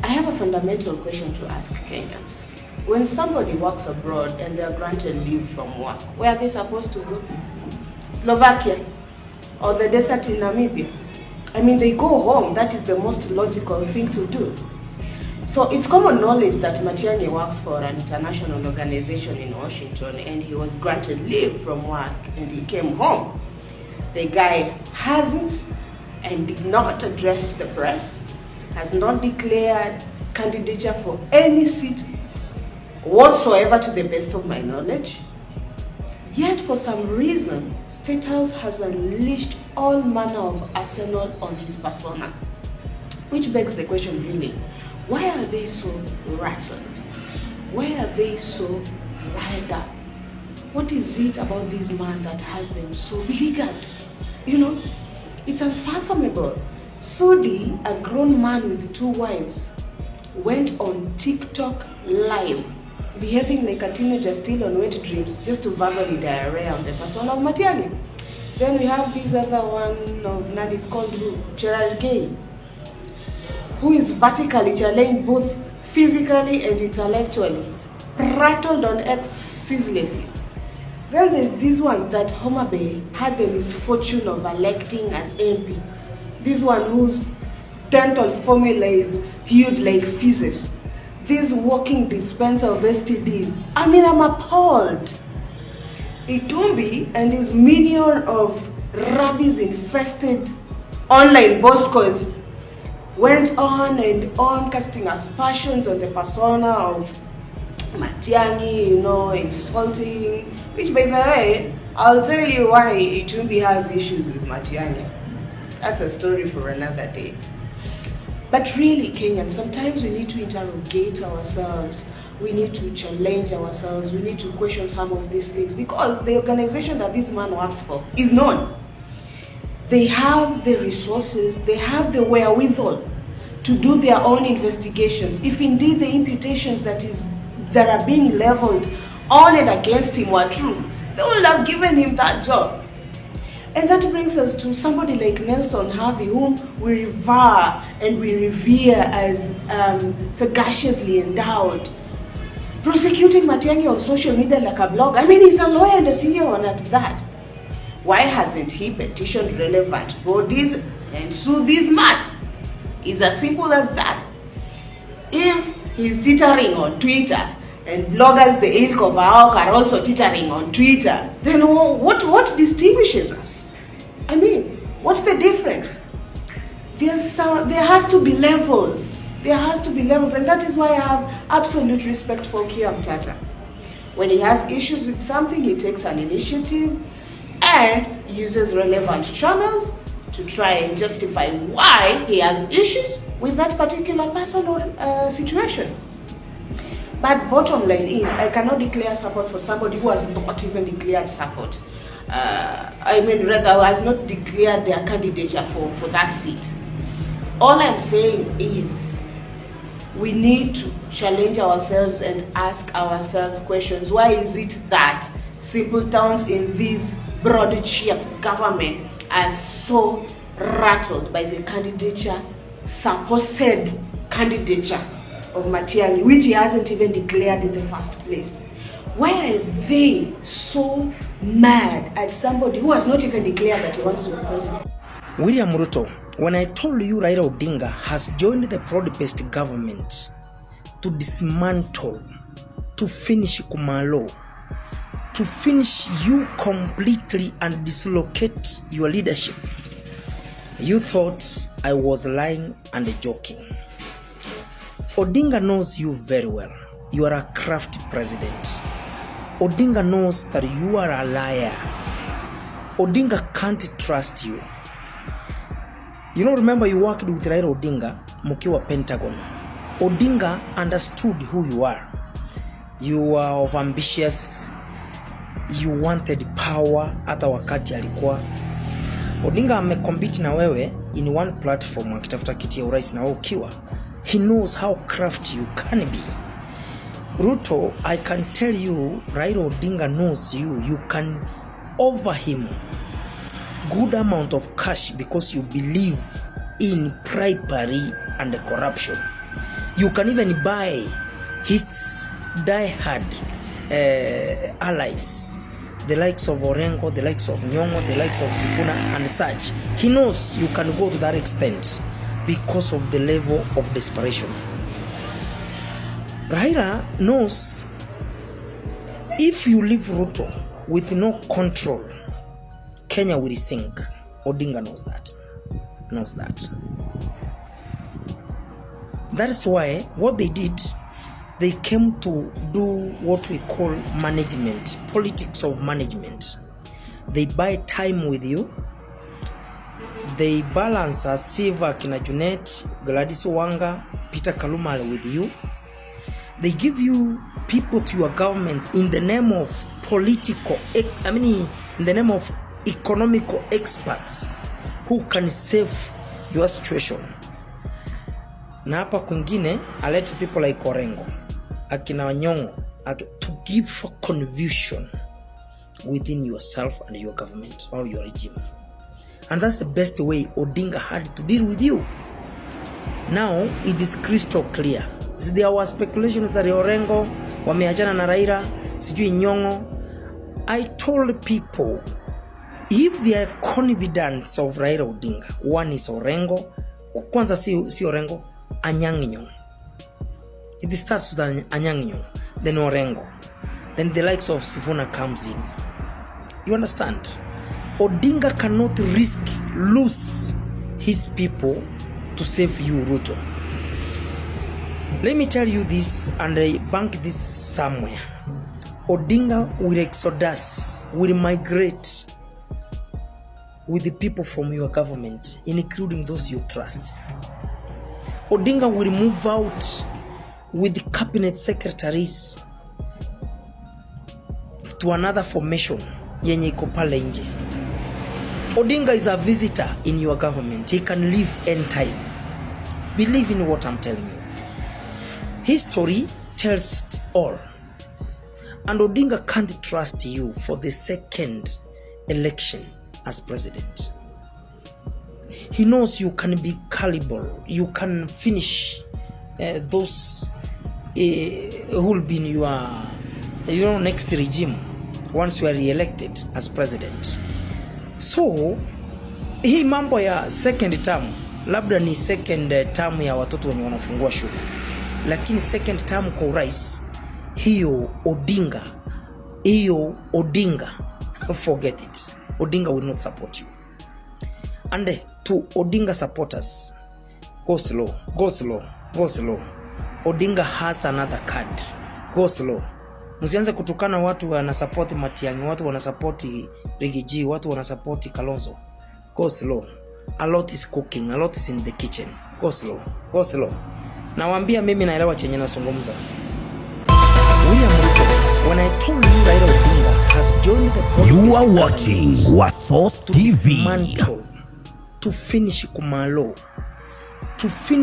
I have a fundamental question to ask Kenyans. When somebody works abroad and they are granted leave from work, where are they supposed to go? Slovakia or the desert in Namibia? I mean, they go home. That is the most logical thing to do. So it's common knowledge that Matiangi works for an international organization in Washington, and he was granted leave from work and he came home. The guy hasn't and did not address the press, has not declared candidature for any seat whatsoever to the best of my knowledge. Yet for some reason, State House has unleashed all manner of arsenal on his persona. Which begs the question really, why are they so rattled? Why are they so riled up? What is it about this man that has them so beleaguered? You know, it's unfathomable. Sudi, a grown man with 2 wives, went on TikTok live, behaving like a teenager still on wet dreams, just to verbally diarrhea on the persona of Matiangi. Then we have this other one of Nadis called Gerard Gay, who is vertically challenged both physically and intellectually, prattled on X ceaselessly. Then there's this one that Homa Bay had the misfortune of electing as MP. This one whose dental formula is hued like feces. This walking dispenser of STDs. I mean, I'm appalled. Itumbi and his minion of rabies-infested online boscos went on and on casting aspersions on the persona of Matiangi, you know, insulting, which by the way, I'll tell you why Itumbi has issues with Matiangi. That's a story for another day. But really, Kenyans, sometimes we need to interrogate ourselves. We need to challenge ourselves. We need to question some of these things because the organization that this man works for is known. They have the resources, they have the wherewithal to do their own investigations. If indeed the imputations that are being leveled on and against him were true, they would have given him that job. And that brings us to somebody like Nelson Harvey, whom we revere and we revere as sagaciously endowed, prosecuting Matiangi on social media like a blog. I mean, he's a lawyer and a senior one at that. Why hasn't he petitioned relevant bodies and sue this man? It's as simple as that. If he's teetering on Twitter and bloggers the ilk of Aoko are also teetering on Twitter, then what distinguishes us? I mean, what's the difference? There has to be levels. There has to be levels, and that is why I have absolute respect for Kiam Tata. When he has issues with something, he takes an initiative and uses relevant channels to try and justify why he has issues with that particular person or situation. But bottom line is, I cannot declare support for somebody who has not even declared support. Rather has not declared their candidature for that seat. All I'm saying is, we need to challenge ourselves and ask ourselves questions. Why is it that simple towns in this broad tree of government are so rattled by the supposed candidature of Matiangi, which he hasn't even declared in the first place? Why are they so mad at somebody who has not even declared that he wants to be president? William Ruto, when I told you Raila Odinga has joined the broad-based government to dismantle, to finish Kumalo, to finish you completely and dislocate your leadership, you thought I was lying and joking. Odinga knows you very well. You are a crafty president. Odinga knows that you are a liar. Odinga can't trust you. You know, remember you worked with Raila Odinga, Mukiwa Pentagon. Odinga understood who you are. You are of ambitious. You wanted power hata wakati alikuwa. Odinga amecompete na wewe in one platform akitafuta kiti ya urais na wewe ukiwa. He knows how crafty you can be. Ruto, I can tell you, Raila Odinga knows you. You can offer him good amount of cash because you believe in bribery and corruption. You can even buy his die-hard allies, the likes of Orengo, the likes of Nyong'o, the likes of Sifuna and such. He knows you can go to that extent because of the level of desperation. Raila knows if you leave Ruto with no control, Kenya will sink. Odinga knows that. That is why what they did, they came to do what we call management, politics of management. They buy time with you. They balance as Siva, Kina Junet, Gladys Wanga, Peter Kalumale with you. They give you people to your government in the name of in the name of economical experts who can save your situation. Na hapa kwingine, I let people like Orengo, akina Nyong'o, to give confusion within yourself and your government or your regime. And that's the best way Odinga had to deal with you. Now it is crystal clear. There were speculations that Orengo wameachana na Raila, sijui Nyong'o. I told people, if they are confident of Raila Odinga, one is Orengo, kwanza si Orengo, Anyang' Nyong'o. It starts with Anyang' Nyong'o, then Orengo, then the likes of Sifuna comes in. You understand? Odinga cannot lose his people to save you, Ruto. Let me tell you this, and I bank this somewhere. Odinga will exodus, will migrate with the people from your government, including those you trust. Odinga will move out with the cabinet secretaries to another formation yenye iko pale nje. Odinga is a visitor in your government. He can leave anytime. Believe in what I'm telling you. History tells it all. And Odinga can't trust you for the second election as president. He knows you can be caliber. You can finish those who will be in your next regime once you are re-elected as president. So hii mambo ya second term labda ni second term ya watoto wenye wanafungua shule, lakini second term kwa urais, hiyo Odinga forget it. Odinga will not support you. And to Odinga supporters, go slow. Odinga has another card. Go slow. Msianze kutukana watu wanasupport Matiangi, watu wanasupport Rigiji, watu wanasupport Kalonzo. Go slow. A lot is cooking, a lot is in the kitchen. Go slow. Nawaambia mimi naelewa chenye nazungumza. William Ruto, when I told you Raila Odinga has joined the you are watching Wasource TV to finish Kumalo, to finish